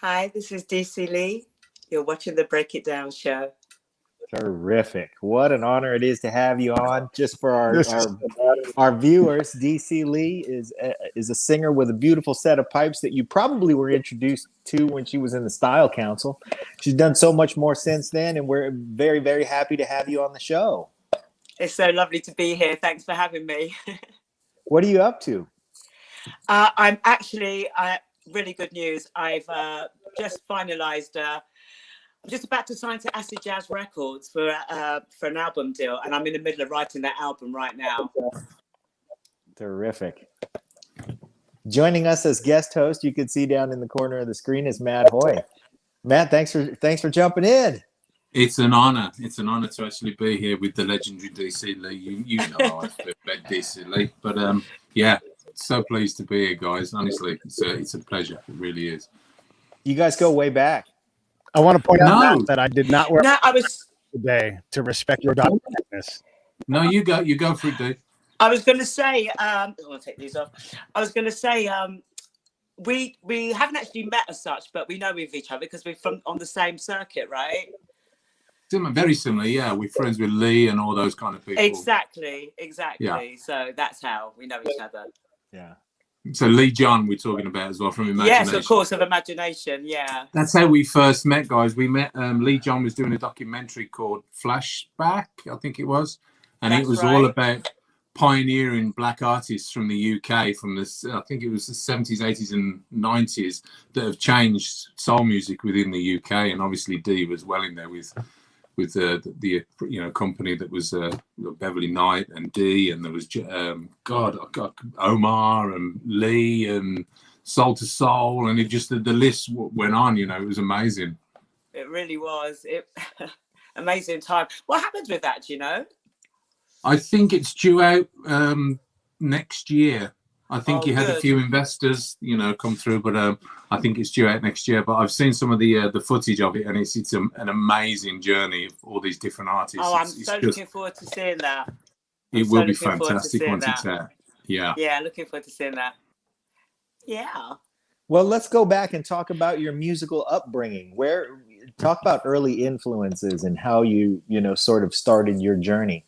Hi, this is Dee C Lee. You're watching the Break It Down show. Terrific. What an honor it is to have you on. Just for This is our viewers, Dee C Lee is a singer with a beautiful set of pipes that you probably were introduced to when she was in the Style Council. She's done so much more since then, and we're very, very happy to have you on the show. It's so lovely to be here. Thanks for having me. What are you up to? I'm actually really good news. I've just finalised. I'm just about to sign to Acid Jazz Records for an album deal, and I'm in the middle of writing that album right now. Terrific. Joining us as guest host, you can see down in the corner of the screen, is Matt Hoy. Matt, thanks for jumping in. It's an honor. It's an honor to actually be here with the legendary Dee C Lee. You know how I feel about Dee C Lee, but yeah, so pleased to be here, guys. Honestly, it's a pleasure. It really is. You guys go way back. I want to point out Matt, that I did not wear today to respect your dominance. No, you go for it, Dee. I was going to say, I want to take these off. I was going to say, we haven't actually met as such, but we know of each other because we're on the same circuit, right? Very similar, yeah. We're friends with Lee and all those kind of people. Exactly. Yeah. So that's how we know each other. Yeah. So Lee John we're talking about as well from Imagination. Yes, of course, of Imagination, yeah. That's how we first met, guys. We met, Lee John was doing a documentary called Flashback, I think it was. And it was all about pioneering black artists from the UK, from this, I think it was the 70s, 80s and 90s that have changed soul music within the UK. And obviously Dee was well in there with the company that was Beverly Knight and Dee, and there was Omar and Lee and Soul to Soul, and it just the list went on. It was amazing. It really was. Amazing time. What happens with that? Do you know? I think it's due out next year. I think you had a few investors, come through, but I think it's due out next year. But I've seen some of the footage of it, and it's an amazing journey of all these different artists. Oh, I'm so looking forward to seeing that. It will be fantastic once it's out. Yeah. Yeah, looking forward to seeing that. Yeah. Well, let's go back and talk about your musical upbringing. Talk about early influences and how you sort of started your journey.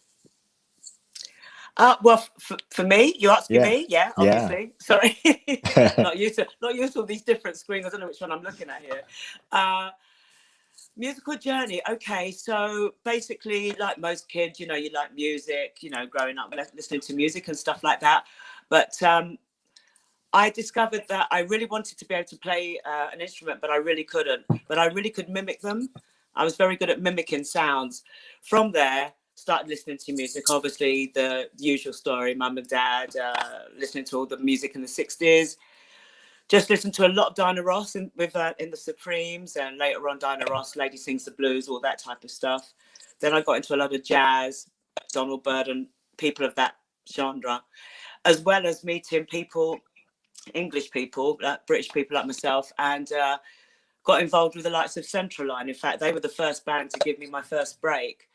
Well, for me, you're asking me, obviously. Yeah. Sorry, not used to all these different screens. I don't know which one I'm looking at here. Musical journey. Okay, so basically, like most kids, you like music. Growing up, listening to music and stuff like that. But I discovered that I really wanted to be able to play an instrument, but I really couldn't. But I really could mimic them. I was very good at mimicking sounds. From there, started listening to music, obviously the usual story, mum and dad, listening to all the music in the 60s. Just listened to a lot of Diana Ross in the Supremes, and later on Diana Ross, Lady Sings the Blues, all that type of stuff. Then I got into a lot of jazz, Donald Byrd and people of that genre, as well as meeting people, English people, British people like myself, and got involved with the likes of Central Line. In fact, they were the first band to give me my first break.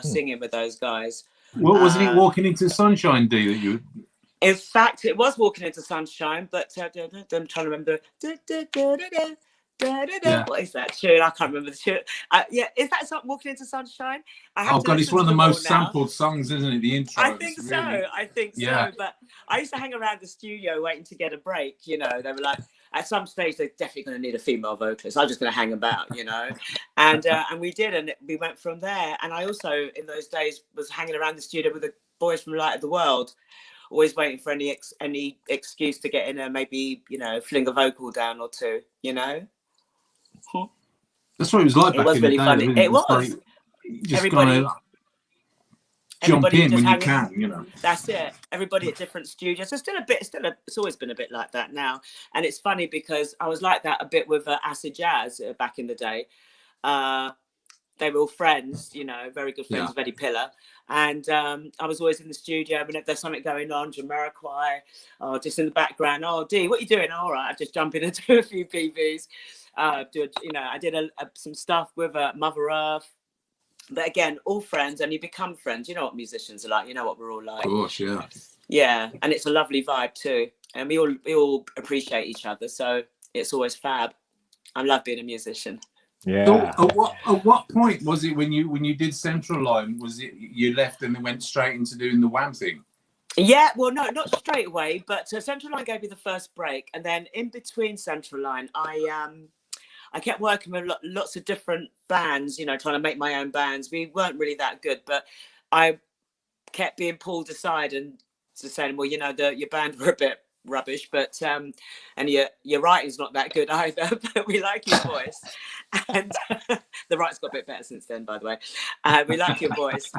Singing with those guys. Well, wasn't it Walking into Sunshine, Dee, that you... In fact, it was Walking into Sunshine, but I'm trying to remember. What is that tune? I can't remember the tune. Is that Walking into Sunshine? Oh God, it's one of the most sampled songs, isn't it? The intro. I think so. But I used to hang around the studio waiting to get a break. They were like, at some stage, they're definitely going to need a female vocalist. I'm just going to hang about, and we did, and we went from there. And I also, in those days, was hanging around the studio with the boys from Light of the World, always waiting for any excuse to get in and maybe, fling a vocal down or two, That's what it was like back in the day. It was really funny. It was. Everybody jump in when you can, That's it. Everybody at different studios. So it's always been a bit like that now. And it's funny because I was like that a bit with Acid Jazz back in the day. They were all friends, very good friends of Eddie Pillar. And I was always in the studio. Whenever there's something going on, Jamiroquai, just in the background. Oh, Dee, what are you doing? All right, I just jump in and do a few PVs. I did some stuff with Mother Earth. But again, all friends, and you become friends. You know what musicians are like. You know what we're all like. Of course, yeah. Yeah, and it's a lovely vibe too. And we all appreciate each other. So it's always fab. I love being a musician. Yeah. So at what point was it when you did Central Line? Was it you left and then went straight into doing the Wham thing? Yeah, well, no, not straight away, but Central Line gave me the first break, and then in between Central Line, I kept working with lots of different bands, you know, trying to make my own bands. We weren't really that good, but I kept being pulled aside and saying, well, you know, your band were a bit rubbish, but and your writing's not that good either, but we like your voice. And the writing's got a bit better since then, by the way. We like your voice.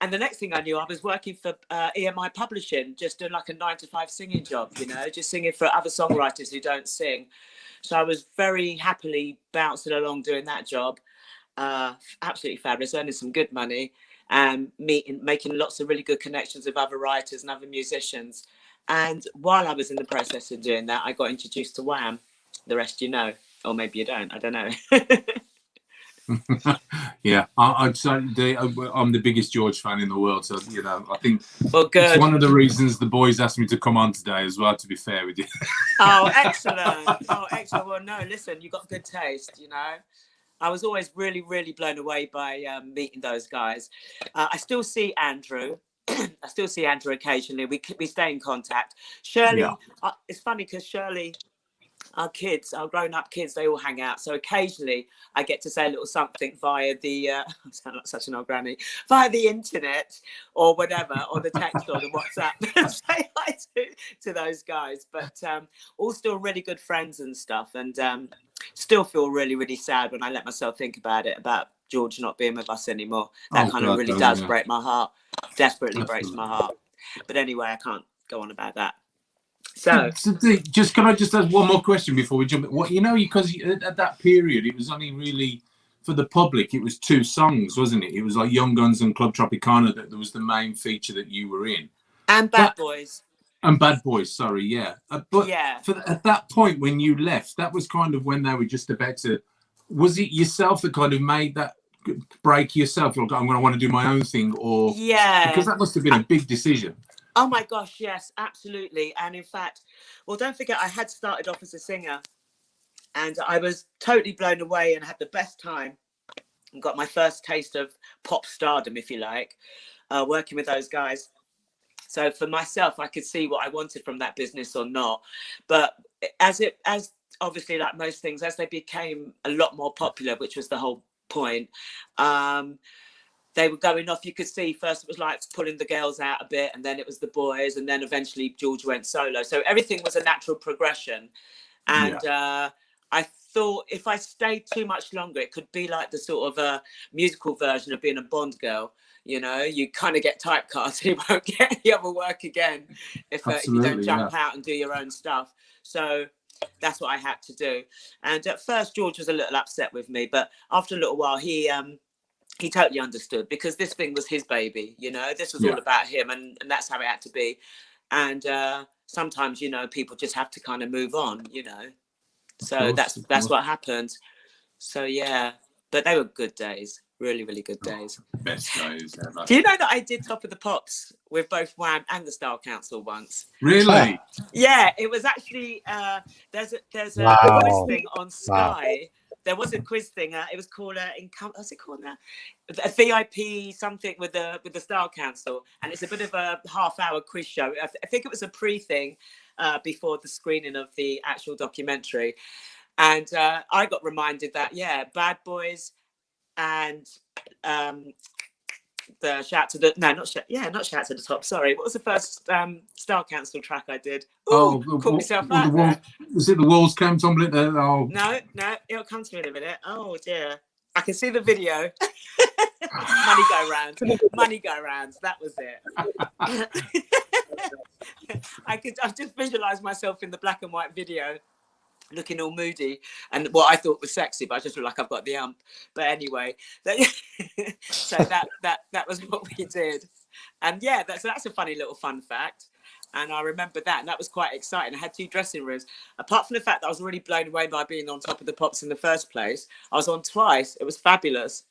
And the next thing I knew, I was working for EMI Publishing, just doing like a 9-to-5 singing job, you know, just singing for other songwriters who don't sing. So I was very happily bouncing along doing that job. Absolutely fabulous, earning some good money and making lots of really good connections with other writers and other musicians. And while I was in the process of doing that, I got introduced to Wham. The rest you know, or maybe you don't, I don't know. Yeah, I'm the biggest George fan in the world, so you know, I think it's one of the reasons the boys asked me to come on today as well, to be fair with you. Oh, excellent. Well, no, listen, you got good taste, you know. I was always really, really blown away by meeting those guys. I still see Andrew. I still see Andrew occasionally. We stay in contact. Shirley, it's funny because Shirley, our grown-up kids, they all hang out. So occasionally I get to say a little something via the, I sound like such an old granny, via the internet or whatever, or the text or the WhatsApp. Say hi to those guys. But all still really good friends and stuff. And still feel really, really sad when I let myself think about George not being with us anymore. That really does break my heart. Desperately breaks my heart. But anyway, I can't go on about that. So can I just ask one more question before we jump? What, you know, because at that period it was only really for the public. It was 2 songs, wasn't it? It was like Young Guns and Club Tropicana that was the main feature that you were in, and Bad Boys. And Bad Boys, sorry, yeah. But yeah, at that point when you left, that was kind of when they were just about to. Was it yourself that kind of made that break yourself? Like, I'm going to want to do my own thing, or because that must have been a big decision. Oh my gosh, yes, absolutely. And in fact, well, don't forget, I had started off as a singer and I was totally blown away and had the best time and got my first taste of pop stardom, if you like, working with those guys. So for myself, I could see what I wanted from that business or not. But as obviously, like most things, as they became a lot more popular, which was the whole point, they were going off. You could see first it was like pulling the girls out a bit, and then it was the boys, and then eventually George went solo. So everything was a natural progression. And I thought if I stayed too much longer, it could be like the sort of a musical version of being a Bond girl. You know, you kind of get typecast. You won't get any other work again if you don't jump out and do your own stuff. So that's what I had to do. And at first, George was a little upset with me, but after a little while, he totally understood, because this thing was his baby. You know, this was all about him, and that's how it had to be. And sometimes, you know, people just have to kind of move on. You know, so that's what happened. So yeah, but they were good days. Really, really good days. Best days ever. Do you know that I did Top of the Pops with both Wham and the Style Council once? Really? Yeah, it was actually there's a quiz thing on Sky. Wow. There was a quiz thing. It was called what's it called now? A VIP something with the Style Council, and it's a bit of a half-hour quiz show. I think it was a pre-thing before the screening of the actual documentary, and I got reminded that Bad Boys. And the Shout to the not Shout to the Top. Sorry, what was the first Style Council track I did? Caught myself out there. Was it The Walls Came Tumbling? Oh. No, it'll come to me in a minute. Oh dear, I can see the video. Money go rounds. That was it. I just visualised myself in the black and white video, looking all moody and what I thought was sexy, but I just look like I've got the ump. But anyway, so that was what we did. And that's a funny little fun fact. And I remember that, and that was quite exciting. I had 2 dressing rooms. Apart from the fact that I was already blown away by being on Top of the Pops in the first place, I was on twice. It was fabulous.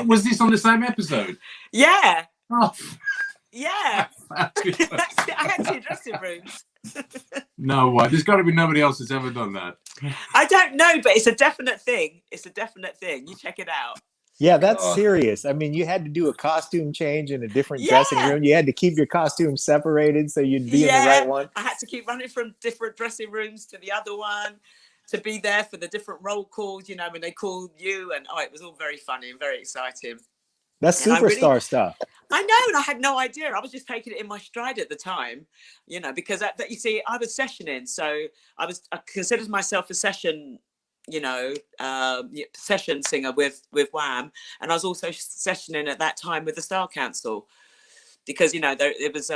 Was this on the same episode? Yeah. Oh. Yeah. I had 2 dressing rooms. No way. There's got to be nobody else that's ever done that. I don't know, but it's a definite thing. It's a definite thing. You check it out. Yeah, that's serious. I mean, you had to do a costume change in a different dressing room. You had to keep your costumes separated so you'd be in the right one. I had to keep running from different dressing rooms to the other one to be there for the different roll calls, you know, when they called you. And it was all very funny and very exciting. That's superstar stuff. I know, and I had no idea. I was just taking it in my stride at the time, you know, because that you see, I was sessioning, so I considered myself a session, you know, session singer with Wham, and I was also sessioning at that time with the Style Council, because you know it was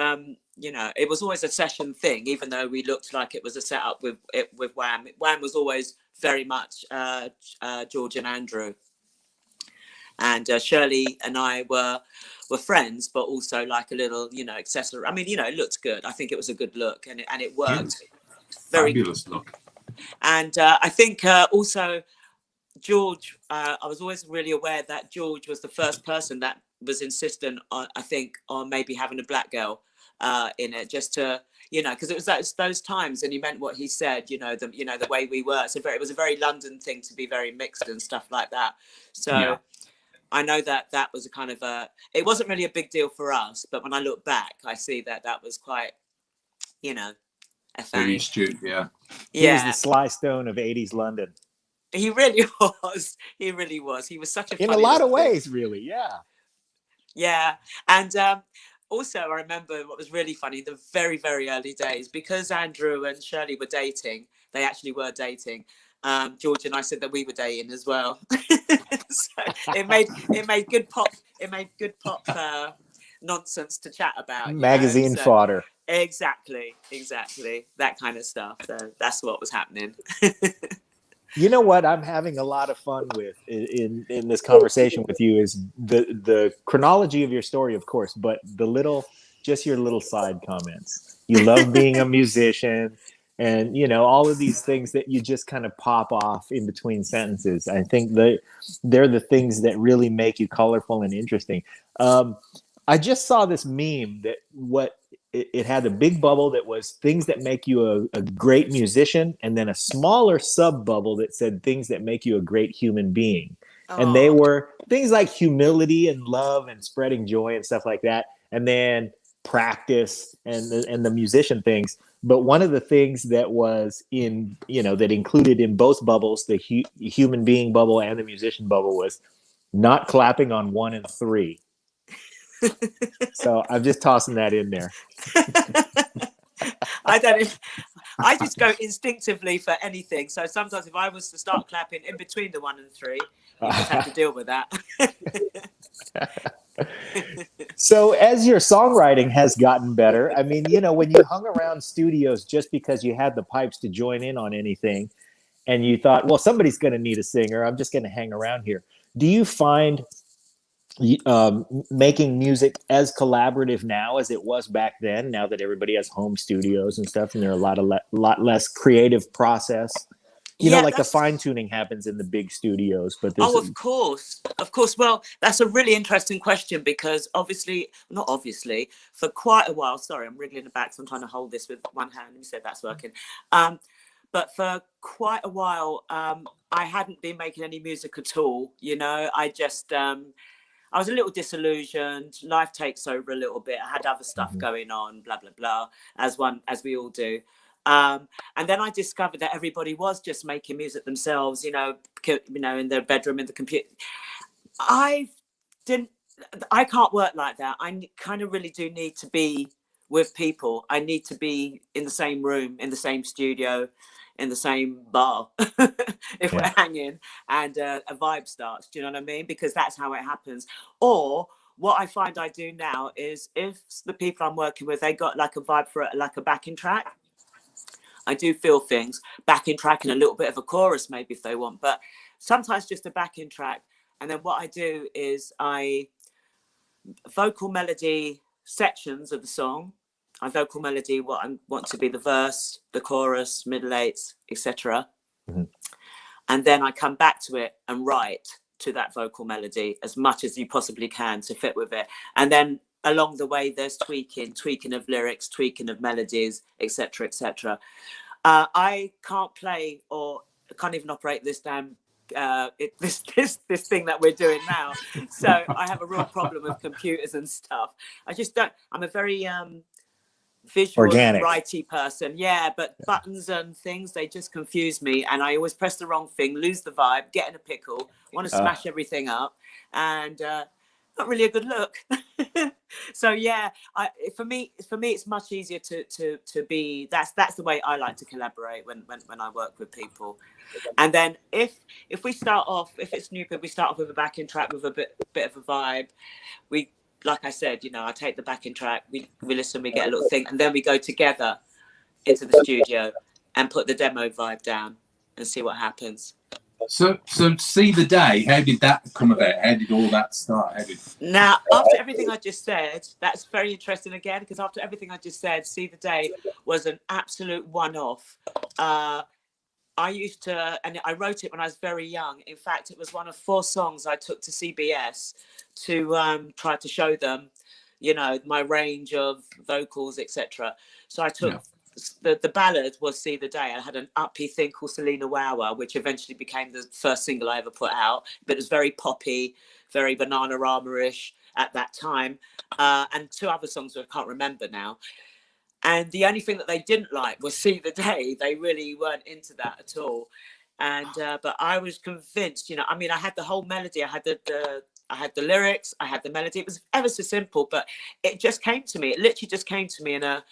you know, it was always a session thing, even though we looked like it was a setup with Wham. Wham was always very much George and Andrew. And Shirley and I were friends, but also like a little, you know, accessory. I mean, you know, it looked good. I think it was a good look, and it worked. Very fabulous look. And I think also George. I was always really aware that George was the first person that was insistent on, I think, on maybe having a black girl in it, just to, you know, because it was those times, and he meant what he said. You know, the way we were. So it was a very London thing to be very mixed and stuff like that. So. Yeah. I know that was a kind of it wasn't really a big deal for us, but when I look back, I see that was quite, you know, a thing. Very astute, yeah. He was the Sly Stone of 80s London. He really was. He really was. He was such a in a lot of ways, really, yeah. Yeah, and also I remember what was really funny, the very, very early days, because Andrew and Shirley were dating. They actually were dating. George and I said that we were dating as well. So it made good pop. It made good pop nonsense to chat about. Magazine fodder. Exactly, that kind of stuff. So that's what was happening. You know what I'm having a lot of fun with in this conversation with you is the chronology of your story, of course, but just your little side comments. You love being a musician. And, you know, all of these things that you just kind of pop off in between sentences. I think they're the things that really make you colorful and interesting. I just saw this meme that it had a big bubble that was things that make you a great musician, and then a smaller sub bubble that said things that make you a great human being. Oh. And they were things like humility and love and spreading joy and stuff like that. And then practice and the musician things. But one of the things that was in, you know, that included in both bubbles, the human being bubble and the musician bubble, was not clapping on 1 and 3. So I'm just tossing that in there. I just go instinctively for anything. So sometimes if I was to start clapping in between the 1 and 3, you just have to deal with that. So as your songwriting has gotten better, I mean, you know, when you hung around studios just because you had the pipes to join in on anything, and you thought, well, somebody's going to need a singer, I'm just going to hang around here. Do you find making music as collaborative now as it was back then, now that everybody has home studios and stuff, and there are a lot less creative process? You know, like the fine tuning happens in the big studios, but of course. Well, that's a really interesting question, because not obviously, for quite a while. Sorry, I'm wriggling the back, so I'm trying to hold this with one hand. Let me see if that's working. But for quite a while, I hadn't been making any music at all. You know, I just I was a little disillusioned. Life takes over a little bit. I had other stuff going on, blah blah blah, as we all do. And then I discovered that everybody was just making music themselves, you know, in their bedroom, in the computer. I can't work like that. I kind of really do need to be with people. I need to be in the same room, in the same studio, in the same bar, if we're hanging, and a vibe starts. Do you know what I mean? Because that's how it happens. Or what I find I do now is, if the people I'm working with, they got like a vibe for like a backing track, I do feel things, backing track and a little bit of a chorus maybe if they want, but sometimes just a backing track. And then what I do is I vocal melody sections of the song. I vocal melody what I want to be the verse, the chorus, middle eights, etc. And then I come back to it and write to that vocal melody as much as you possibly can to fit with it. And then along the way, there's tweaking of lyrics, tweaking of melodies, etc., etc. I can't play or can't even operate this damn this thing that we're doing now. So I have a real problem with computers and stuff. I just don't. I'm a very visual organic, righty person. Yeah, but buttons and things, they just confuse me, and I always press the wrong thing, lose the vibe, get in a pickle, want to smash everything up, and not really a good look. So yeah, for me it's much easier to be, that's the way I like to collaborate when I work with people. And then if we start off, if it's new, we start off with a backing track with a bit of a vibe. We, like I said, you know, I take the backing track, we listen, we get a little thing, and then we go together into the studio and put the demo vibe down and see what happens. So See the Day, how did that come about? How did all that start? Now, after everything I just said, that's very interesting again, because after everything I just said, See the Day was an absolute one-off. I used to, and I wrote it when I was very young. In fact, it was one of 4 songs I took to CBS to try to show them, you know, my range of vocals, etc. So I took the ballad was See the Day. I had an uppy thing called Selena Wawa, which eventually became the first single I ever put out. But it was very poppy, very Bananarama-ish at that time. And 2 other songs that I can't remember now. And the only thing that they didn't like was See the Day. They really weren't into that at all. And but I was convinced, you know, I mean, I had the whole melody, I had the lyrics, I had the melody. It was ever so simple, but it just came to me. It literally just came to me in a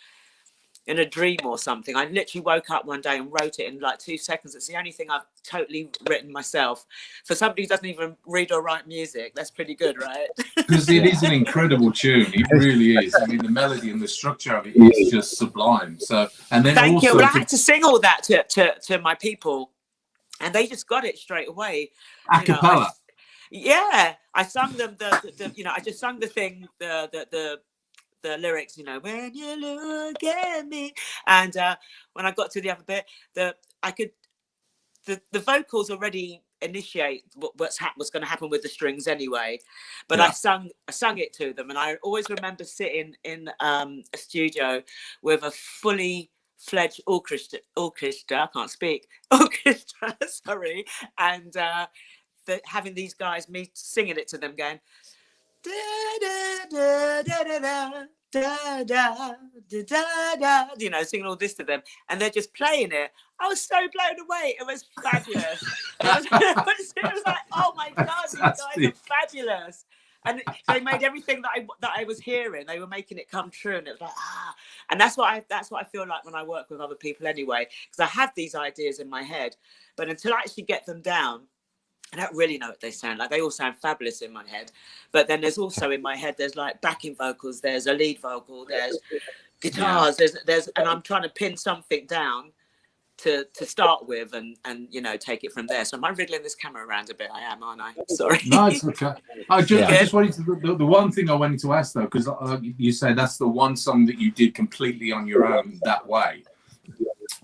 dream or something. I literally woke up one day and wrote it in like 2 seconds. It's the only thing I've totally written myself. For somebody who doesn't even read or write music, that's pretty good, right? Because it is an incredible tune. It really is. I mean, the melody and the structure of it is just sublime. So, and then thank also you. Well, I had to sing all that to my people, and they just got it straight away. A cappella. Yeah, I sung them the you know, I just sung the thing, the lyrics, you know, when you look at me, and when I got to the other bit, the vocals already initiate what's going to happen with the strings anyway, but I sung it to them, and I always remember sitting in a studio with a fully fledged orchestra, I can't speak, orchestra, sorry, and having these guys, me singing it to them, going da da da da da da da da da da, you know, singing all this to them, and they're just playing it. I was so blown away. It was fabulous. It was like, oh my god, these guys are fabulous. And they made everything that I was hearing, they were making it come true, and it was like, and that's what I feel like when I work with other people anyway, because I have these ideas in my head, but until I actually get them down, I don't really know what they sound like. They all sound fabulous in my head. But then there's also in my head, there's like backing vocals, there's a lead vocal, there's guitars, there's and I'm trying to pin something down to start with and you know, take it from there. So am I wriggling this camera around a bit? I am, aren't I? Sorry. No, it's okay. I just wanted to, the one thing I wanted to ask though, because you say that's the one song that you did completely on your own that way.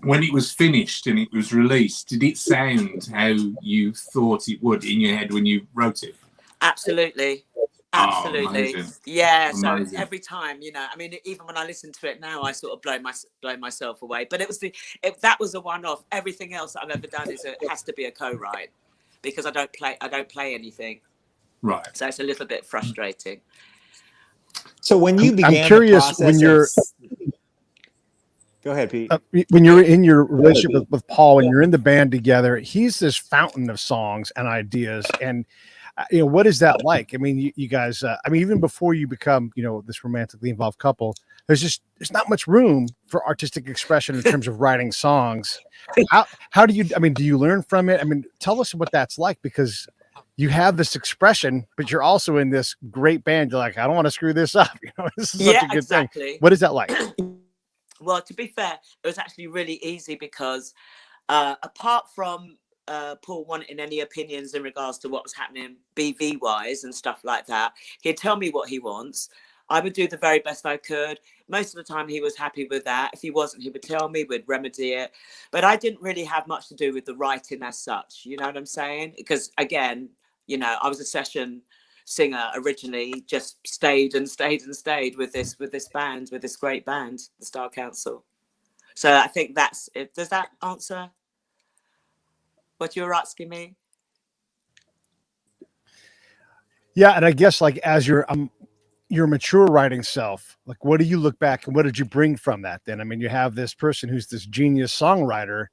When it was finished and it was released, did it sound how you thought it would in your head when you wrote it? Absolutely. Absolutely. Yeah. Amazing. So every time, you know, I mean, even when I listen to it now, I sort of blow myself away. But that was a one-off. Everything else that I've ever done has to be a co-write, because I don't play anything. Right. So it's a little bit frustrating. So when you began, I'm curious, when you're go ahead, Pete. When you're in your relationship with Paul, when you're in the band together, he's this fountain of songs and ideas. And, you know, what is that like? I mean, you guys, I mean, even before you become, you know, this romantically involved couple, there's not much room for artistic expression in terms of writing songs. How do you, I mean, do you learn from it? I mean, tell us what that's like, because you have this expression, but you're also in this great band. You're like, I don't want to screw this up. You know, this is such a good thing. What is that like? Well, to be fair, it was actually really easy, because apart from Paul wanting any opinions in regards to what was happening BV wise and stuff like that, he'd tell me what he wants. I would do the very best I could. Most of the time he was happy with that. If he wasn't, he would tell me, we'd remedy it. But I didn't really have much to do with the writing as such. You know what I'm saying? Because again, you know, I was a session singer originally, just stayed with this band, with this great band, the Star Council. So I think that's it. Does that answer? what you were asking me? Yeah, and I guess like as your mature writing self, like what do you look back and what did you bring from that then? I mean, you have this person who's this genius songwriter,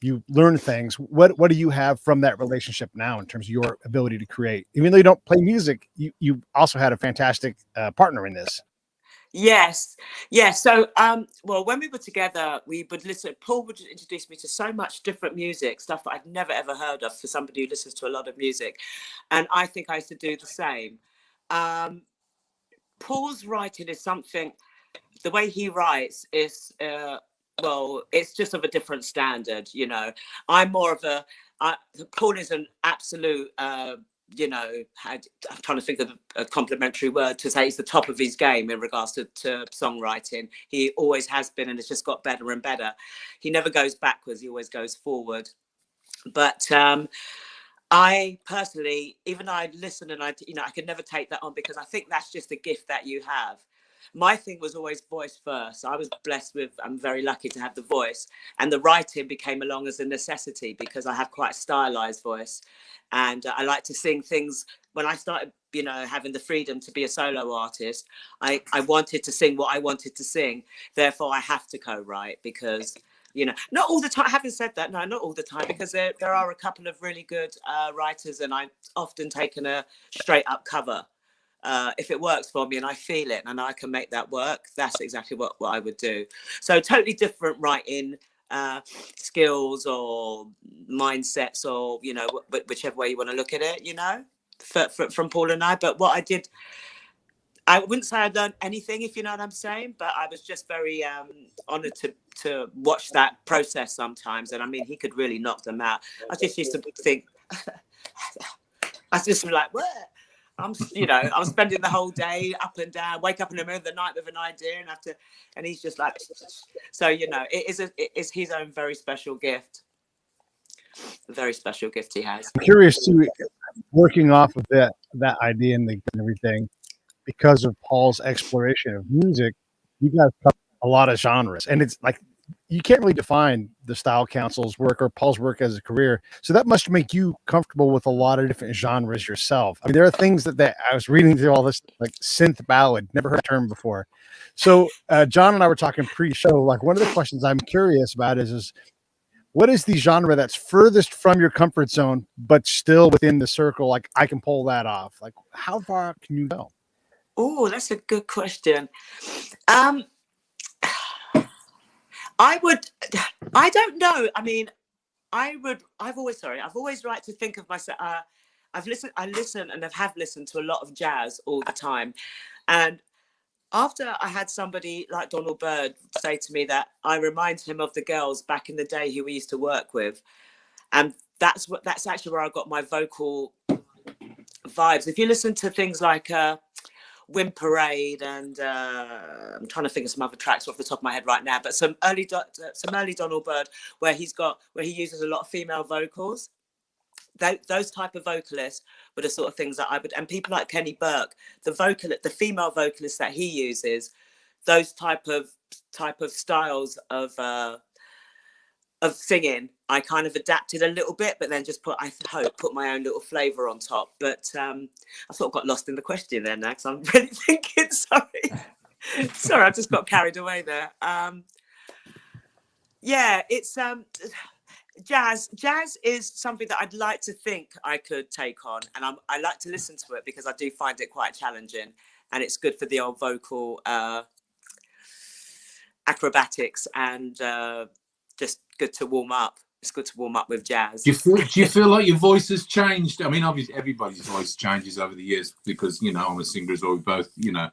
you learn things. What do you have from that relationship now in terms of your ability to create? Even though you don't play music, you also had a fantastic partner in this. Yes. So, well, when we were together, we would listen. Paul would introduce me to so much different music, stuff that I'd never ever heard of for somebody who listens to a lot of music, and I think I used to do the same. Paul's writing is something. The way he writes is, well, it's just of a different standard. You know, I'm more of a. Paul is an absolute. You know, I'm trying to think of a complimentary word to say he's the top of his game in regards to songwriting. He always has been, and it's just got better and better. He never goes backwards, he always goes forward. But I personally, even though I listen and I could never take that on because I think that's just a gift that you have. My thing was always voice first. I was blessed with, I'm very lucky to have the voice, and the writing became along as a necessity because I have quite a stylized voice. And I like to sing things. When I started, you know, having the freedom to be a solo artist, I wanted to sing what I wanted to sing. Therefore, I have to co-write because, you know, not all the time. Having said that, no, not all the time, because there are a couple of really good writers, and I've often taken a straight up cover. If it works for me and I feel it and I can make that work, that's exactly what I would do. So totally different writing skills or mindsets, or, you know, whichever way you want to look at it, you know, from Paul and I. But what I did, I wouldn't say I learned anything, if you know what I'm saying, but I was just very honored to watch that process sometimes. And I mean, he could really knock them out. I just used to think, I was just like, what? I'm spending the whole day up and down, wake up in the middle of the night with an idea and he's just like, so, you know, it is his own very special gift. A very special gift he has. I'm curious too, working off of that idea and everything, because of Paul's exploration of music, you guys cover a lot of genres, and it's like you can't really define the Style Council's work or Paul's work as a career. So that must make you comfortable with a lot of different genres yourself. I mean, there are things that I was reading through all this, like synth ballad, never heard the term before. So John and I were talking pre-show, like one of the questions I'm curious about is what is the genre that's furthest from your comfort zone, but still within the circle? Like I can pull that off. Like how far can you go? Oh, that's a good question. I don't know. I mean, I've always liked to think of myself. I listen and have listened to a lot of jazz all the time. And after I had somebody like Donald Byrd say to me that I remind him of the girls back in the day who we used to work with. And that's actually where I got my vocal vibes. If you listen to things like Wham Parade and I'm trying to think of some other tracks off the top of my head right now, but some early Donald Byrd where he uses a lot of female vocals. Those type of vocalists were the sort of things that I would, and people like Kenny Burke, the female vocalists that he uses, those type of styles of singing, I kind of adapted a little bit, but then just put my own little flavour on top. But I sort of got lost in the question there now because I'm really thinking. Sorry, I just got carried away there. Yeah, it's jazz. Jazz is something that I'd like to think I could take on, and I like to listen to it because I do find it quite challenging, and it's good for the old vocal acrobatics and just good to warm up. It's good to warm up with jazz. Do you feel like your voice has changed? I mean, obviously everybody's voice changes over the years because, you know, I'm a singer as well. We both, you know,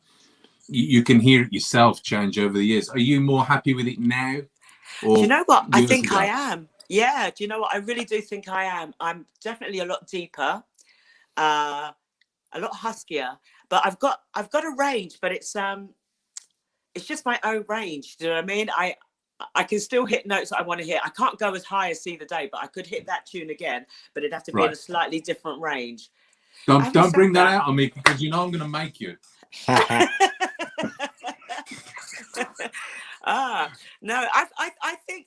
you can hear it yourself change over the years. Are you more happy with it now? Do you know what? I think I am. Yeah. Do you know what? I really do think I am. I'm definitely a lot deeper, a lot huskier, but I've got a range, but it's just my own range. Do you know what I mean? I can still hit notes that I want to hit. I can't go as high as See the Day, but I could hit that tune again, but it'd have to be in a slightly different range. Don't bring that out on me because you know I'm going to make you. No, I think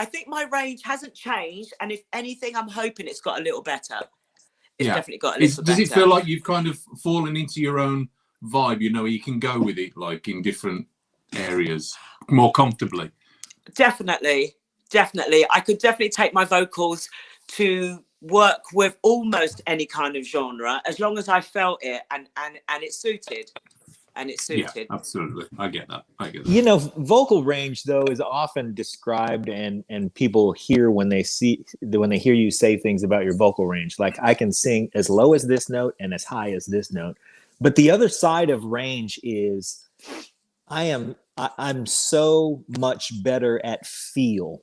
I think my range hasn't changed, and if anything, I'm hoping it's got a little better. It's definitely got a little better. Does it feel like you've kind of fallen into your own vibe? You know, you can go with it like in different areas more comfortably. Definitely. I could definitely take my vocals to work with almost any kind of genre as long as I felt it and it suited. Yeah, absolutely. I get that. You know, vocal range though is often described and people hear when they hear you say things about your vocal range. Like, I can sing as low as this note and as high as this note. But the other side of range is I'm so much better at feel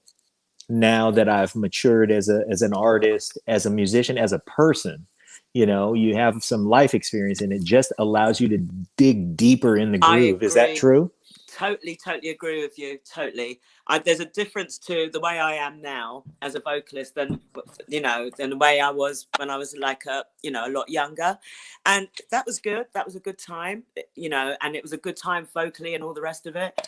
now that I've matured as an artist, as a musician, as a person. You know, you have some life experience and it just allows you to dig deeper in the groove. Is that true? Totally agree with you. Totally. There's a difference to the way I am now as a vocalist than the way I was when I was like a lot younger. And that was good. That was a good time, and it was a good time vocally and all the rest of it.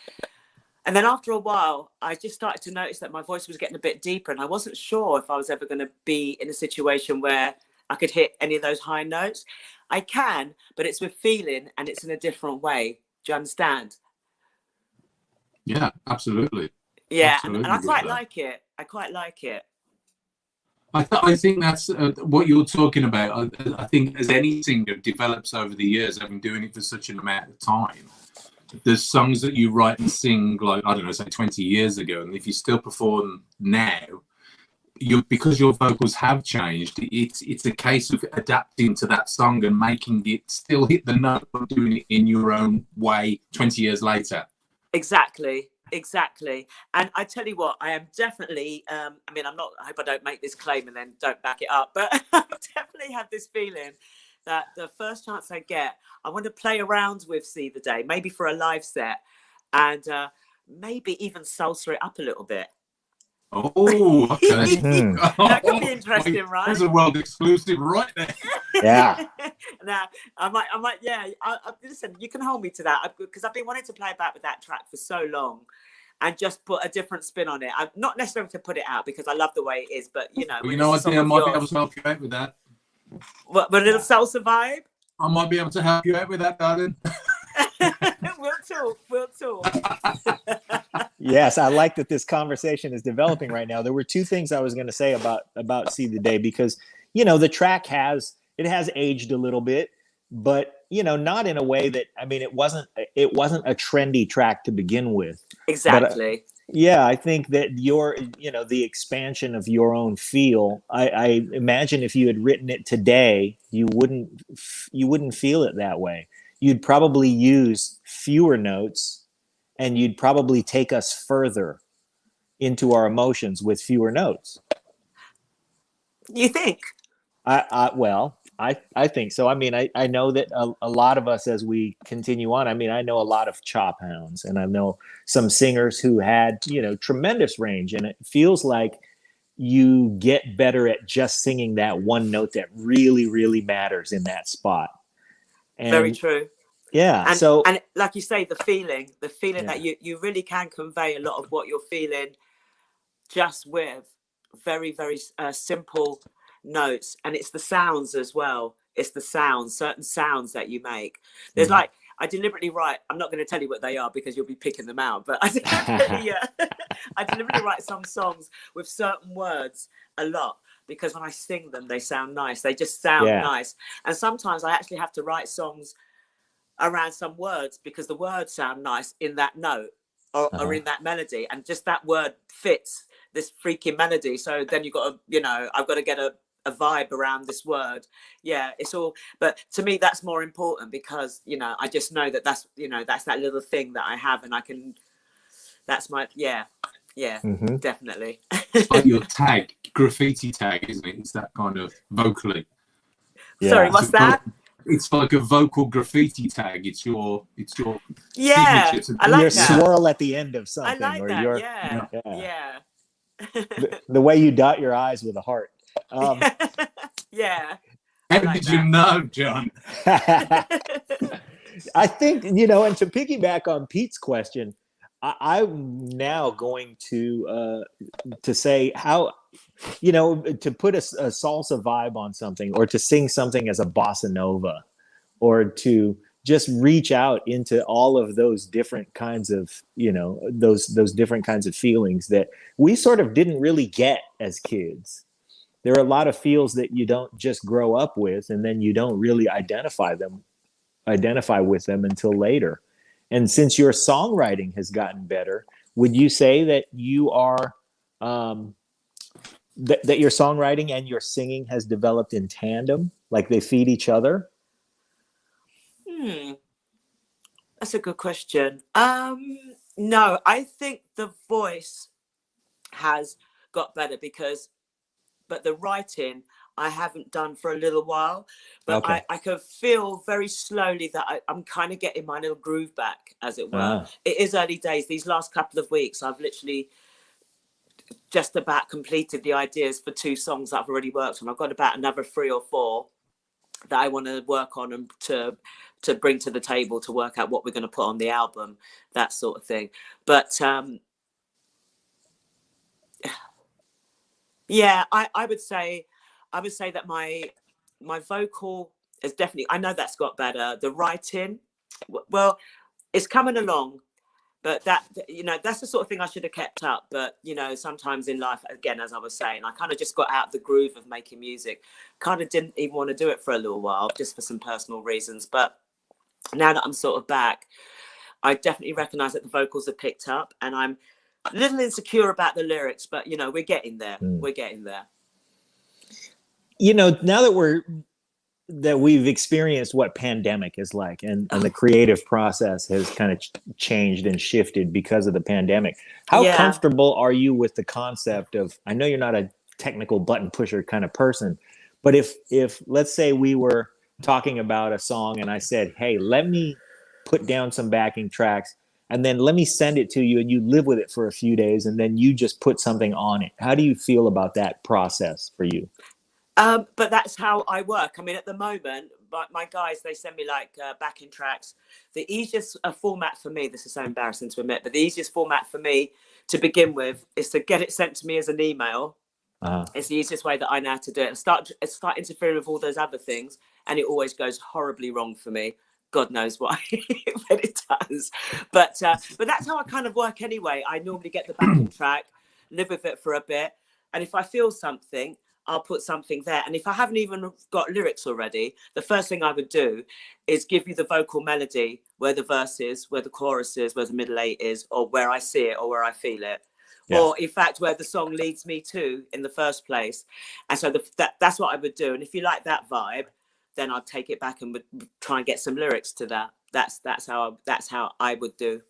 And then after a while, I just started to notice that my voice was getting a bit deeper, and I wasn't sure if I was ever going to be in a situation where I could hit any of those high notes. I can, but it's with feeling and it's in a different way. Do you understand? Yeah, absolutely. Yeah, absolutely. And I quite like it. I think that's what you're talking about. I think as any singer develops over the years, I've been doing it for such an amount of time. There's songs that you write and sing, like, I don't know, say 20 years ago, and if you still perform now, because your vocals have changed, it's a case of adapting to that song and making it still hit the note, but doing it in your own way 20 years later. Exactly. And I tell you what, I am definitely, I hope I don't make this claim and then don't back it up, but I definitely have this feeling that the first chance I get, I want to play around with See the Day, maybe for a live set, and maybe even salsa it up a little bit. Oh, okay. That could be interesting, right? There's a world exclusive right there. Yeah. Now, I might. Yeah. Listen, you can hold me to that because I've been wanting to play back with that track for so long, and just put a different spin on it. I'm not necessarily to put it out because I love the way it is, but I think I might be able to help you out with that. What, a little salsa vibe? I might be able to help you out with that, darling. We'll talk. Yes, I like that this conversation is developing right now. There were two things I was going to say about See the Day, because, the track has aged a little bit, but, not in a way that, it wasn't a trendy track to begin with. Exactly. But, I think that the expansion of your own feel, I imagine if you had written it today, you wouldn't feel it that way. You'd probably use fewer notes, and you'd probably take us further into our emotions with fewer notes. You think? I think so. I know that a lot of us, as we continue on, I know a lot of chop hounds, and I know some singers who had, tremendous range, and it feels like you get better at just singing that one note that really, really matters in that spot. And very true. Yeah. And like you say, the feeling that you really can convey a lot of what you're feeling just with very, very simple notes. And it's the sounds as well. It's the sounds, certain sounds that you make. There's I deliberately write, I'm not going to tell you what they are because you'll be picking them out, but I deliberately write some songs with certain words a lot, because when I sing them, they sound nice. They just sound nice. And sometimes I actually have to write songs around some words because the words sound nice in that note or in that melody, and just that word fits this freaking melody. So then you've got to, I've got to get a vibe around this word. Yeah, it's all, but to me that's more important because I just know that that's that little thing that I have, and I can, that's my definitely. It's like your tag, graffiti tag, isn't it? It's that kind of vocally. Sorry, what's that? It's like a vocal graffiti tag. It's your yeah, signature. I like your that. swirl at the end of something. I like or that. your, Yeah. the way you dot your eyes with a heart. Yeah. How did you know, John? I think, and to piggyback on Pete's question, I'm now going to say how, to put a salsa vibe on something, or to sing something as a bossa nova, or to just reach out into all of those different kinds of, those different kinds of feelings that we sort of didn't really get as kids. There are a lot of feels that you don't just grow up with, and then you don't really identify with them until later. And since your songwriting has gotten better, would you say that you are that your songwriting and your singing has developed in tandem, like they feed each other? That's a good question. No, I think the voice has got better but the writing I haven't done for a little while. But Okay. I can feel very slowly that I'm kind of getting my little groove back, as it were. It is early days. These last couple of weeks, I've literally just about completed the ideas for 2 songs that I've already worked on. I've got about another 3 or 4 that I want to work on and to bring to the table, to work out what we're going to put on the album, that sort of thing. But yeah, I would say that my vocal is definitely, I know that's got better. The writing, well, it's coming along, but that's the sort of thing I should have kept up. But sometimes in life, again, as I was saying, I kind of just got out of the groove of making music. Kind of didn't even want to do it for a little while, just for some personal reasons. But now that I'm sort of back, I definitely recognize that the vocals are picked up, and I'm a little insecure about the lyrics, but we're getting there. We're getting there. Now that we've experienced what pandemic is like, and the creative process has kind of changed and shifted because of the pandemic. How comfortable are you with the concept of, I know you're not a technical button pusher kind of person, but if let's say we were talking about a song and I said, hey, let me put down some backing tracks and then let me send it to you, and you live with it for a few days, and then you just put something on it. How do you feel about that process for you? But that's how I work. I mean, at the moment, my guys, they send me like backing tracks. The easiest format for me, this is so embarrassing to admit, but the easiest format for me to begin with is to get it sent to me as an email. It's the easiest way that I know how to do it, and start interfering with all those other things, and it always goes horribly wrong for me. God knows why, but it does. But that's how I kind of work anyway. I normally get the backing track, live with it for a bit, and if I feel something, I'll put something there. And if I haven't even got lyrics already, the first thing I would do is give you the vocal melody, where the verse is, where the chorus is, where the middle 8 is, or where I see it, or where I feel it. Yeah. Or in fact, where the song leads me to in the first place. And so that's what I would do. And if you like that vibe, then I'd take it back and would try and get some lyrics to that. That's how I would do.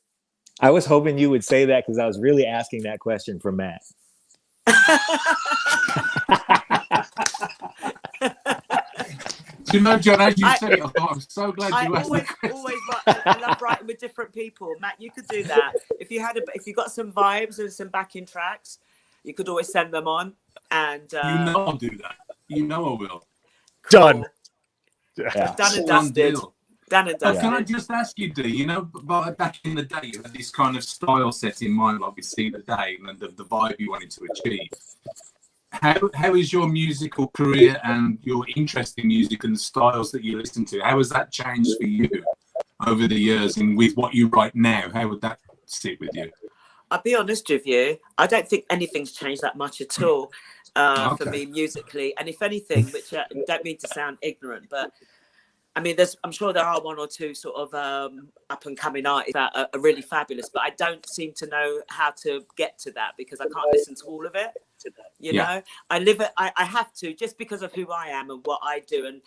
I was hoping you would say that, because I was really asking that question for Matt. Do you know, John, as you said it, I thought, I'm so glad you asked that question. I love writing with different people. Matt, you could do that. If you got some vibes and some backing tracks, you could always send them on. And I'll do that. I will. Cool. Done. Yeah. Done and dusted. Done and dusted. Can I just ask you, Dee, back in the day, you had this kind of style set in mind, like we see today, and the vibe you wanted to achieve. How is your musical career and your interest in music and the styles that you listen to, how has that changed for you over the years, and with what you write now, how would that sit with you? I'll be honest with you, I don't think anything's changed that much at all for me musically. And if anything, which I don't mean to sound ignorant, but I mean, I'm sure there are 1 or 2 sort of up and coming artists that are really fabulous, but I don't seem to know how to get to that, because I can't listen to all of it. You know, I have to, just because of who I am and what I do. And,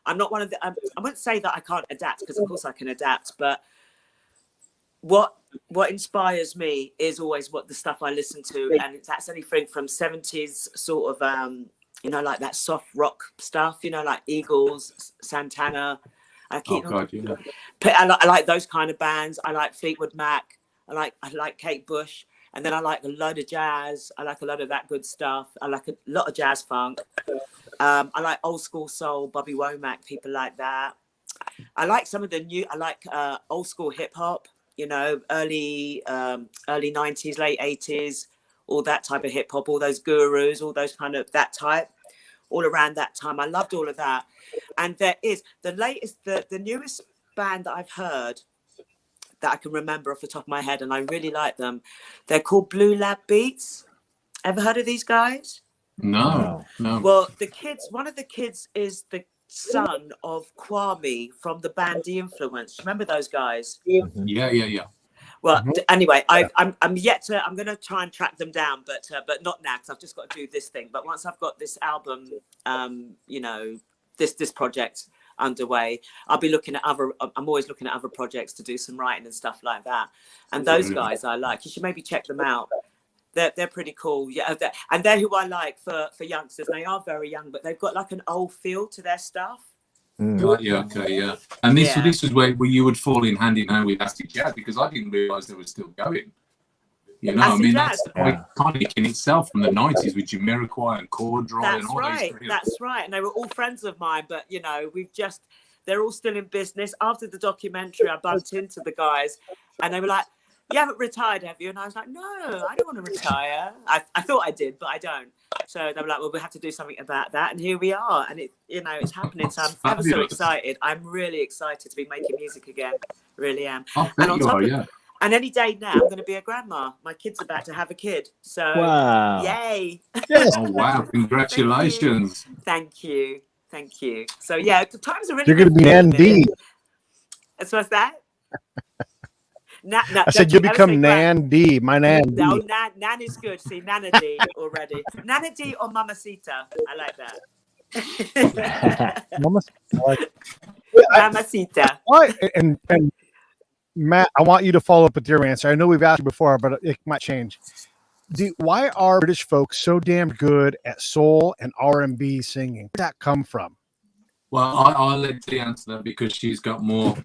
I'm not one of the, I wouldn't say that I can't adapt, because of course I can adapt, but what inspires me is always what the stuff I listen to. And that's anything from 70s sort of, like that soft rock stuff, like Eagles, Santana. I like those kind of bands. I like Fleetwood Mac. I like Kate Bush. And then I like a load of jazz. I like a lot of that good stuff. I like a lot of jazz funk. I like old school soul, Bobby Womack, people like that. I like some of the new, old school hip hop. you know, early 90s, late 80s, all that type of hip hop, all those gurus, all those kind of that type, all around that time. I loved all of that. And there is the newest band that I've heard that I can remember off the top of my head, and I really like them. They're called Blue Lab Beats. Ever heard of these guys? No. Well, one of the kids is the son of Kwame from the band The Influence. Remember those guys? Yeah. Well, anyway, I'm going to try and track them down, but not now, because I've just got to do this thing. But once I've got this album, you know, this project underway, I'm always looking at other projects to do some writing and stuff like that. And those guys I like. You should maybe check them out. They're pretty cool. Yeah, and they're who I like for youngsters. They are very young, but they've got like an old feel to their stuff. Yeah, okay, yeah. And this was where you would fall in hand with acid jazz, because I didn't realise they were still going. You know, acid I mean, jazz. That's iconic in itself from the 90s with Jamiroquai and Corduroy and all those. That's right. And they were all friends of mine, but, you know, they're all still in business. After the documentary, I bumped into the guys and they were like, "You haven't retired, have you?" And I was like, "No, I don't want to retire." I thought I did, but I don't. So they were like, "Well, we have to do something about that." And here we are. And it's happening. So I'm ever so excited. I'm really excited to be making music again. Really am. And on top of and any day now, I'm going to be a grandma. My kid's about to have a kid. So, yay. Oh, wow. Congratulations. Thank you. So, yeah, the times are really You're going to be Andy. So what's that? I said you'll become Nan D. My Nan D. No, Nan is good. See, Nana D already. Nana D or Mamacita. I like that. Mamacita. Why? And Matt, I want you to follow up with your answer. I know we've asked you before, but it might change. Why are British folks so damn good at soul and R&B singing? Where did that come from? Well, I'll let Dee answer that, because she's got more.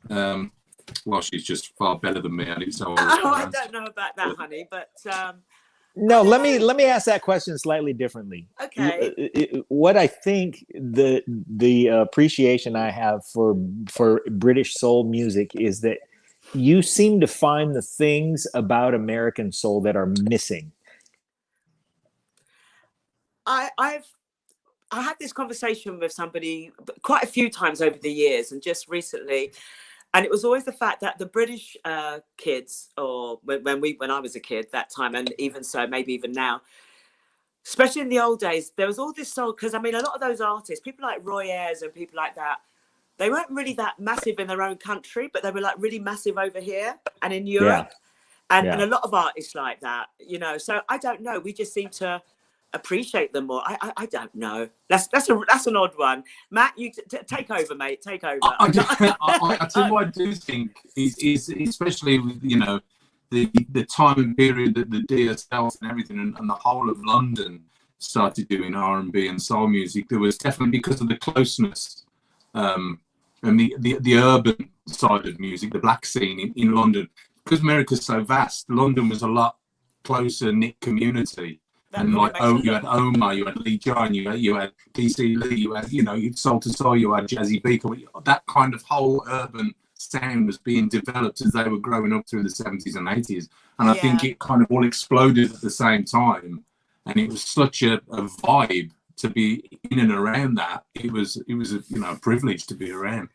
She's just far better than me. I don't know about that, honey, but no. Let me ask that question slightly differently. Okay. What I think the appreciation I have for British soul music is that you seem to find the things about American soul that are missing. I had this conversation with somebody quite a few times over the years, and just recently. And it was always the fact that the British kids, or when I was a kid that time, and even so, maybe even now, especially in the old days, there was all this soul. Because I mean, a lot of those artists, people like Roy Ayers and people like that, they weren't really that massive in their own country, but they were like really massive over here and in Europe, and a lot of artists like that, you know. So I don't know. We just seem to appreciate them more. I don't know. That's an odd one. Matt, you take over, mate. Take over. I tell you what I do think is especially with, you know, the time and period that the DSL and everything and the whole of London started doing R&B and soul music, there was definitely, because of the closeness and the urban side of music, the black scene in London, because America's so vast. London was a lot closer knit community. And like, you had Omar, you had Lee John, you had Dee C Lee, you had, you know, Soul to Soul, you had Jazzy Beaker. That kind of whole urban sound was being developed as they were growing up through the 70s and 80s. And I think it kind of all exploded at the same time. And it was such a vibe to be in and around that. It was a, you know, a privilege to be around.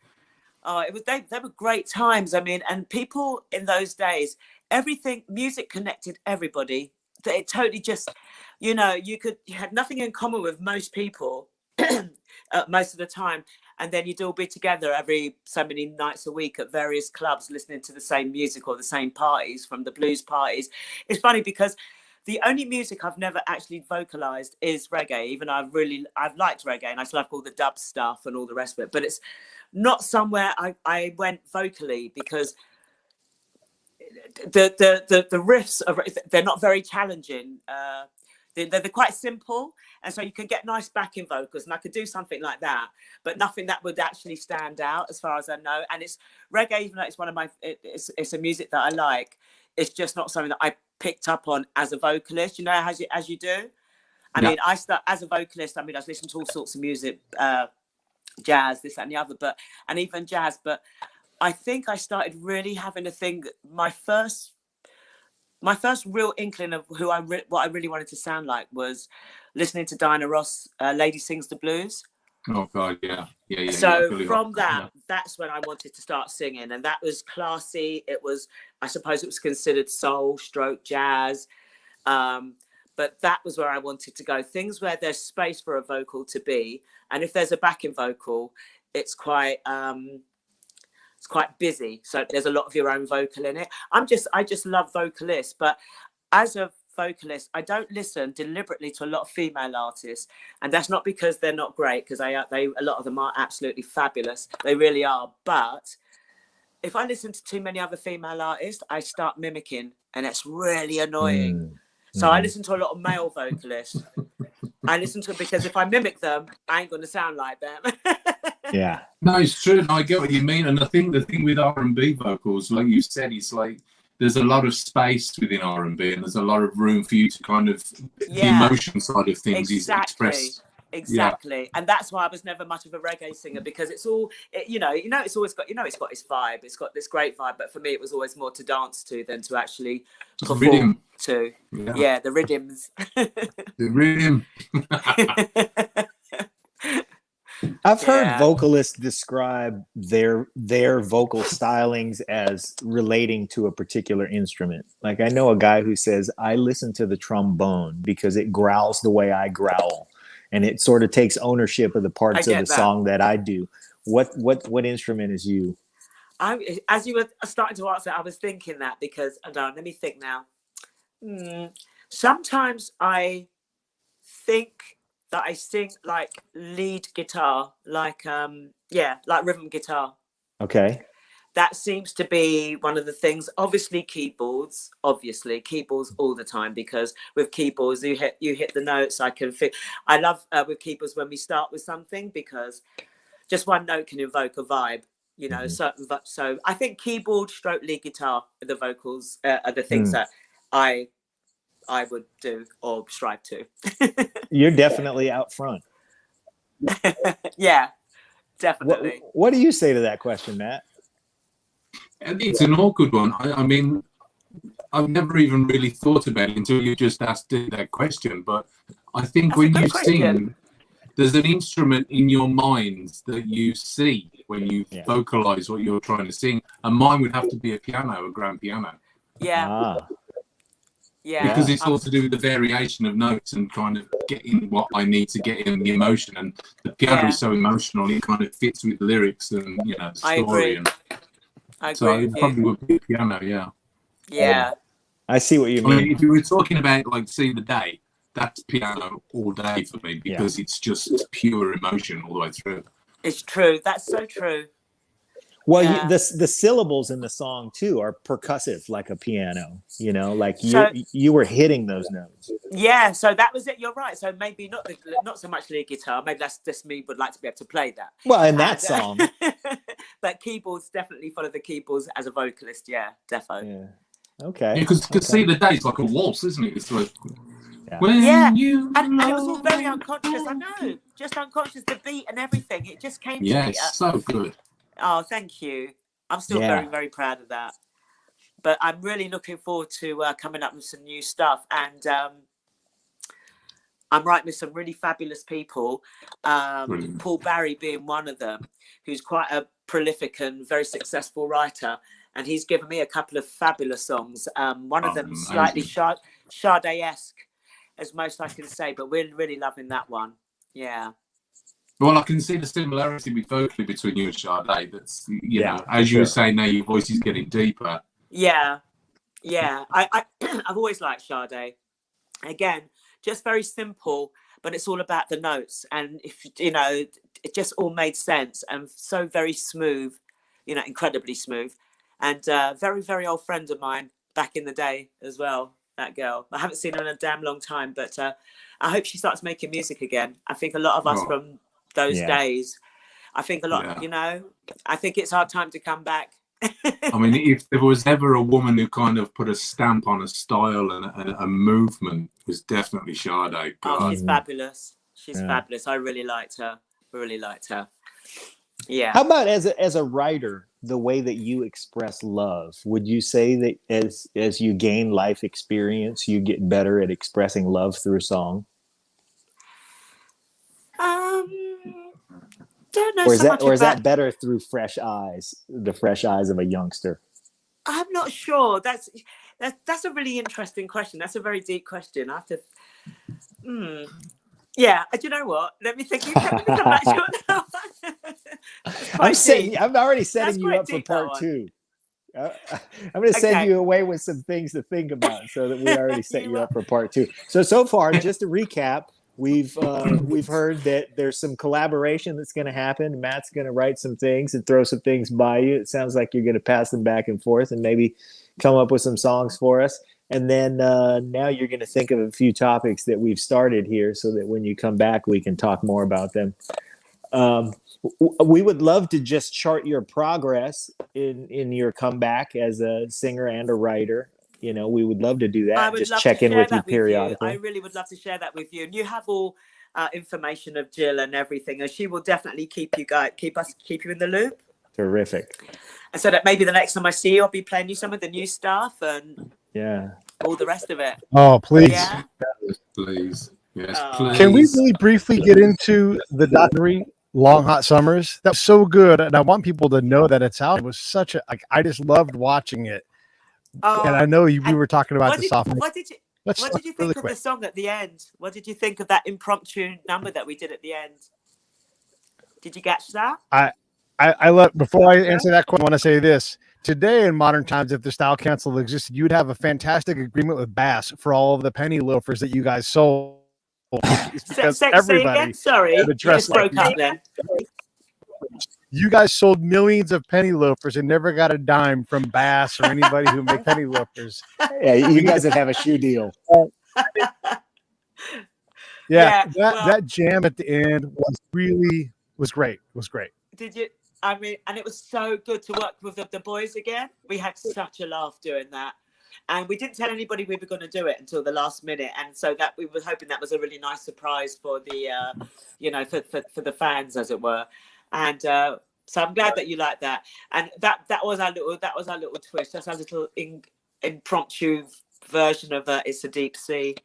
Oh, they were great times. I mean, and people in those days, music connected everybody. It totally just, you know, you had nothing in common with most people most of the time, and then you'd all be together every so many nights a week at various clubs listening to the same music or the same parties, from the blues parties. It's funny because the only music I've never actually vocalized is reggae. Even I've liked reggae, and I still like all the dub stuff and all the rest of it, but it's not somewhere I went vocally, because the riffs they're not very challenging. They're quite simple, and so you can get nice backing vocals, and I could do something like that, but nothing that would actually stand out as far as I know. And it's reggae, even though it's one of my it's a music that I like, it's just not something that I picked up on as a vocalist, you know, as you do. I mean, I start as a vocalist. I mean, I listen to all sorts of music, jazz, this, that, and the other, and even jazz, but I think I started really having a thing. My first real inkling of who what I really wanted to sound like was listening to Diana Ross, Lady Sings the Blues. Oh God, yeah. So from that, that's when I wanted to start singing, and that was classy. It was, I suppose, it was considered soul, stroke, jazz, but that was where I wanted to go. Things where there's space for a vocal to be, and if there's a backing vocal, it's quite busy. So there's a lot of your own vocal in it. I just love vocalists, but as a vocalist, I don't listen deliberately to a lot of female artists, and that's not because they're not great, because a lot of them are absolutely fabulous. They really are. But if I listen to too many other female artists, I start mimicking, and it's really annoying. So I listen to a lot of male vocalists. I listen to it because if I mimic them, I ain't going to sound like them. Yeah. No, it's true. And I get what you mean. And I think the thing with R&B vocals, like you said, is like there's a lot of space within R&B, and there's a lot of room for you to kind of the emotion side of things is expressed. Exactly. Yeah. And that's why I was never much of a reggae singer, because it's all, it's always got, it's got its vibe. It's got this great vibe. But for me, it was always more to dance to than to actually perform to. Yeah, the rhythms. The rhythm. I've heard vocalists describe their vocal stylings as relating to a particular instrument. Like I know a guy who says, I listen to the trombone because it growls the way I growl, and it sort of takes ownership of the parts of the song that I do. What instrument is you? As you were starting to answer, I was thinking that because, let me think now. Sometimes I think that I sing like lead guitar, like rhythm guitar. Okay. That seems to be one of the things. Obviously keyboards all the time, because with keyboards you hit the notes. I love with keyboards when we start with something, because just one note can evoke a vibe, so I think keyboard stroke lead guitar, the vocals are the things that I would do or strive to. You're definitely out front. Yeah, definitely. What do you say to that question, Matt? It's an awkward one. I mean, I've never even really thought about it until you just asked that question. But I think when you sing, there's an instrument in your mind that you see when you vocalize what you're trying to sing. And mine would have to be a piano, a grand piano. Yeah. Yeah. Because it's all to do with the variation of notes and kind of getting what I need to get in the emotion. And the piano is so emotional, it kind of fits with the lyrics and, the story. I agree. So it probably would be a piano, yeah. Yeah. I see what you mean. I mean, if you were talking about like See the Day, that's piano all day for me, because it's just pure emotion all the way through. It's true. That's so true. Well, the syllables in the song too are percussive, like a piano. Like you were hitting those notes. Yeah, so that was it. You're right. So maybe not so much lead guitar. Maybe that's just me would like to be able to play that. Well, in that song, but keyboards, definitely follow the keyboards as a vocalist. Yeah, defo. Yeah. Okay. Because See the Day is like a waltz, isn't it? It's like and it was all very unconscious. I know, just unconscious. The beat and everything. It just came to me. Yeah, it's so good. Oh, thank you. I'm still very, very proud of that. But I'm really looking forward to coming up with some new stuff. And I'm writing with some really fabulous people. Paul Barry being one of them, who's quite a prolific and very successful writer. And he's given me a couple of fabulous songs. One of them slightly Sade-esque, as most I can say. But we're really loving that one. Yeah. Well, I can see the similarity vocally between you and Sade. That's, as you were saying now, your voice is getting deeper. Yeah. I've always liked Sade. Again, just very simple, but it's all about the notes. And if it just all made sense, and so very smooth, incredibly smooth. And very, very old friend of mine back in the day as well, that girl. I haven't seen her in a damn long time, but I hope she starts making music again. I think a lot of us from those days, I think a lot, I think it's our time to come back. I mean, if there was ever a woman who kind of put a stamp on a style and a movement, it was definitely Sade. Oh, she's fabulous. She's fabulous. I really liked her. Yeah. How about as a writer, the way that you express love? Would you say that as you gain life experience, you get better at expressing love through song? Don't know Or is so that much or is about. that better through fresh eyes, the fresh eyes of a youngster? I'm not sure. That's a really interesting question. That's a very deep question. I have to. Yeah. Do you know what? Let me think. Let me come back to it now. That's quite deep. I'm already setting That's you quite up for deep, that part one. 2. I'm going to send Okay. you away with some things to think about, so that we already set you will. up for part 2. So far, just to recap, we've heard that there's some collaboration that's going to happen. Matt's going to write some things and throw some things by you. It sounds like you're going to pass them back and forth and maybe come up with some songs for us. And then now you're going to think of a few topics that we've started here, so that when you come back, we can talk more about them. We would love to just chart your progress in your comeback as a singer and a writer. You know, we would love to do that. I would Just love check to in share with you that with you. periodically. I really would love to share that with you. And you have all information of Jill and everything, and she will definitely keep you in the loop. Terrific. And so that maybe the next time I see you, I'll be playing you some of the new stuff and all the rest of it. Oh, please. Yeah. Please. Yes, please. Can we really briefly get into the documentary Long Hot Summers? That was so good, and I want people to know that it's out. It was such a I just loved watching it. And I know we were talking about the sophomore. What did you think of the song at the end? What did you think of that impromptu number that we did at the end? Did you catch that? I love. Before I answer that question, I want to say this. Today, in modern times, if the Style Council existed, you would have a fantastic agreement with Bass for all of the penny loafers that you guys sold. Because everybody again? Sorry, you just broke up then. You guys sold millions of penny loafers and never got a dime from Bass or anybody who made penny loafers. Yeah, you guys would have a shoe deal. That jam at the end was great. It was great. Did you? I mean, and it was so good to work with the boys again. We had such a laugh doing that. And we didn't tell anybody we were going to do it until the last minute. And so that we were hoping that was a really nice surprise for the, for the fans, as it were. And so I'm glad that you liked that. And that was our little twist. That's our little impromptu version of It's a Deep Sea.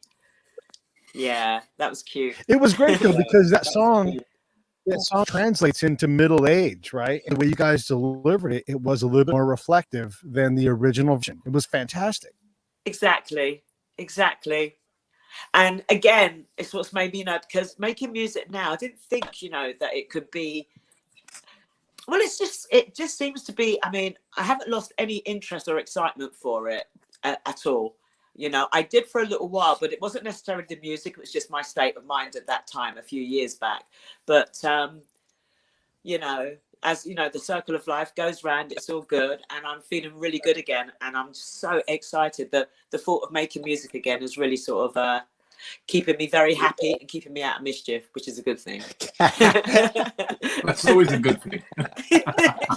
Yeah, that was cute. It was great though, because that song translates into middle age, right? And the way you guys delivered it, it was a little bit more reflective than the original version. It was fantastic. Exactly. And again, it's what's made me, because making music now, I didn't think, that it could be. Well, it just seems to be. I mean, I haven't lost any interest or excitement for it at all. I did for a little while, but it wasn't necessarily the music. It was just my state of mind at that time, a few years back. But, as the circle of life goes round, it's all good. And I'm feeling really good again. And I'm so excited that the thought of making music again is really sort of keeping me very happy and keeping me out of mischief, which is a good thing. That's always a good thing.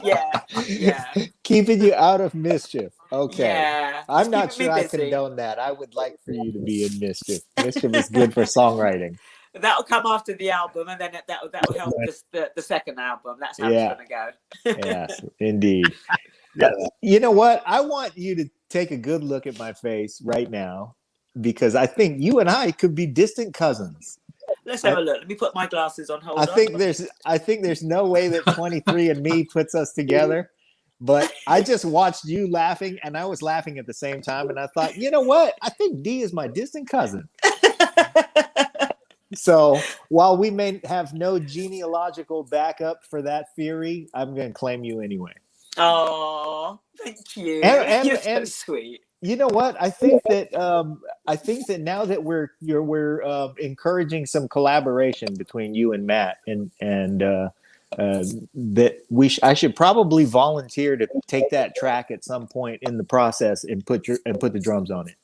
Yeah. Keeping you out of mischief. Okay. Yeah. I'm not sure I condone that. I would like for you to be in mischief. Mischief is good for songwriting. That'll come after the album, and then that'll help the second album. That's how it's going to go. Yes, indeed. You know what? I want you to take a good look at my face right now, because I think you and I could be distant cousins. Let's have a look. Let me put my glasses on. Hold on. I think there's no way that 23andMe puts us together. But I just watched you laughing, and I was laughing at the same time. And I thought, you know what? I think Dee is my distant cousin. So while we may have no genealogical backup for that theory, I'm going to claim you anyway. Oh, thank you. You're so sweet. You know what? I think that now that we're encouraging some collaboration between you and Matt, and that I should probably volunteer to take that track at some point in the process and put the drums on it.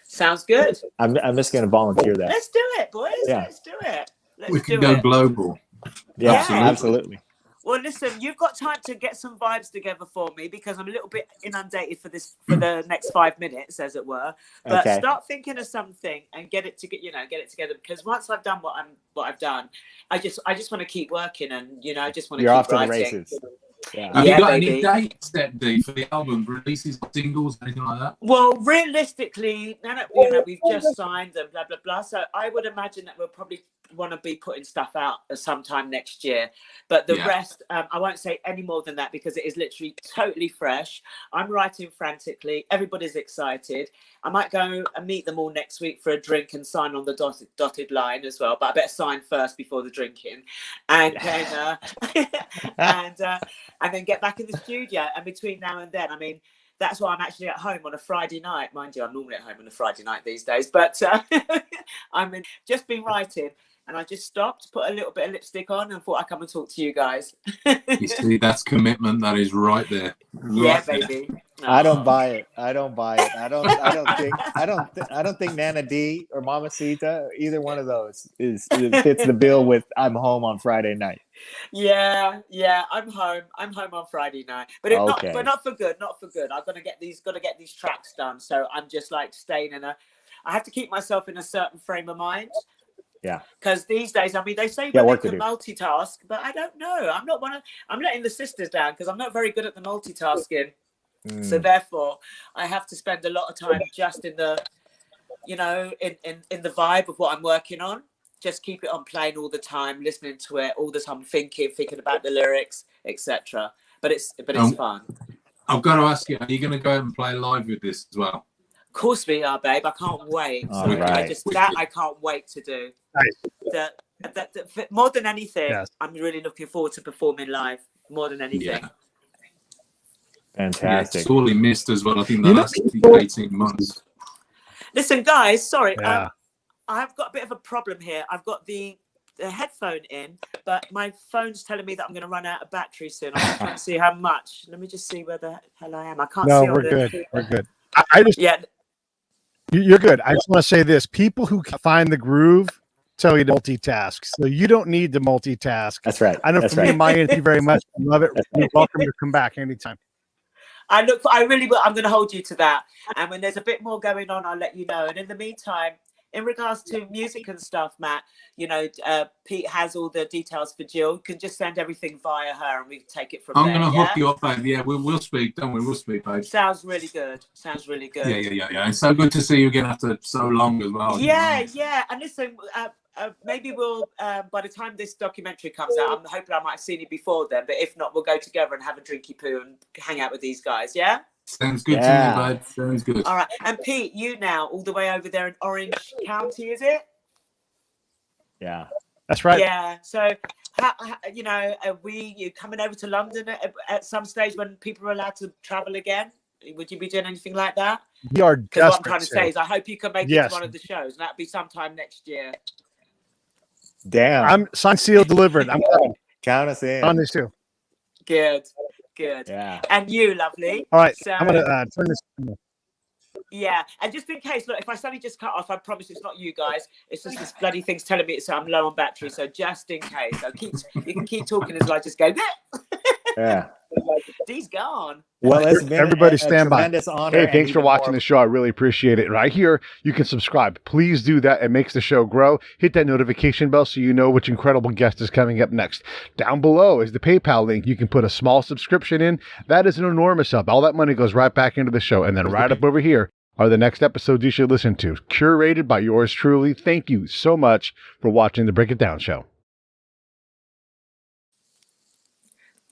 Sounds good. I'm just going to volunteer that. Let's do it, boys. Yeah. Let's do it. We can go global. Yeah, absolutely. Well, listen, you've got time to get some vibes together for me because I'm a little bit inundated for the next 5 minutes, as it were. But start thinking of something and get it together. Because once I've done what I've done, I just want to keep working, and I just want to keep off to writing. the races. Yeah. Have you got baby. any dates set, Dee, for the album releases, singles, anything like that? Well, realistically, we've just signed and blah blah blah. So I would imagine that we'll probably want to be putting stuff out sometime next year. But the rest, I won't say any more than that because it is literally totally fresh. I'm writing frantically. Everybody's excited. I might go and meet them all next week for a drink and sign on the dotted line as well. But I better sign first before the drinking, and then and then get back in the studio. And between now and then, I mean, that's why I'm actually at home on a Friday night. Mind you, I'm normally at home on a Friday night these days. But just been writing. And I just stopped, put a little bit of lipstick on, and thought I'd come and talk to you guys. You see, that's commitment. That is right there. Yeah, baby. No. I don't buy it. I don't think Nana D or Mamacita, either one of those fits the bill with I'm home on Friday night. Yeah, I'm home. I'm home on Friday night, but not for good. Not for good. I've got to get these tracks done. So I'm just like staying I have to keep myself in a certain frame of mind. Yeah. Because these days, I mean, they say they can multitask, but I don't know. I'm letting the sisters down because I'm not very good at the multitasking. So therefore, I have to spend a lot of time just in the, in the vibe of what I'm working on. Just keep it on playing all the time, listening to it all the time, thinking about the lyrics, etc. But it's fun. I've got to ask you, are you going to go out and play live with this as well? Of course we are, babe. I can't wait. I can't wait to do. Nice. More than anything, I'm really looking forward to performing live. More than anything. Yeah. Fantastic. Yeah, sorely missed as well. I think the last 18 months. Listen, guys, sorry. Yeah. I've got a bit of a problem here. I've got the headphone in, but my phone's telling me that I'm going to run out of battery soon. I'm just trying to see how much. Let me just see where the hell I am. I can't see. No, we're good. We're good. I just You're good. I just want to say this. People who find the groove tell you to multitask. So you don't need to multitask. That's right. I know for me and Maya, thank you very much. I love it. You're welcome to come back anytime. I really will. I'm going to hold you to that. And when there's a bit more going on, I'll let you know. And in the meantime, in regards to music and stuff, Matt, Pete has all the details for Jill. You can just send everything via her and we can take it from there. I'm going to hook you up, babe. Yeah, we'll speak. Don't we? We'll speak, babe. Sounds really good. Yeah. It's so good to see you again after so long as well. Yeah. And listen, maybe we'll, by the time this documentary comes out, I'm hoping I might have seen you before then. But if not, we'll go together and have a drinky poo and hang out with these guys. Yeah? Sounds good to me, babe. Sounds good. All right. And Pete, you now all the way over there in Orange County, is it? Yeah. That's right. Yeah. So, are you coming over to London at some stage when people are allowed to travel again? Would you be doing anything like that? We are desperate. Because what I'm trying to say is I hope you can make it to one of the shows. And that'll be sometime next year. Damn. I'm signed, sealed, delivered. I'm coming. Count us in. On this too. Good. Yeah. And you, lovely. All right. So, I'm going to turn this. Yeah. And just in case, look, if I suddenly just cut off, I promise it's not you guys. It's just this bloody thing's telling me I'm low on battery. So just in case. So you can keep talking until I just go, yeah. Dee's gone. Well, it's been everybody stand by. Honor. Hey, thanks for watching the show. I really appreciate it. Right here, you can subscribe. Please do that. It makes the show grow. Hit that notification bell so you know which incredible guest is coming up next. Down below is the PayPal link. You can put a small subscription in. That is an enormous help. All that money goes right back into the show. And then right up over here are the next episodes you should listen to. Curated by yours truly. Thank you so much for watching the Break It Down Show.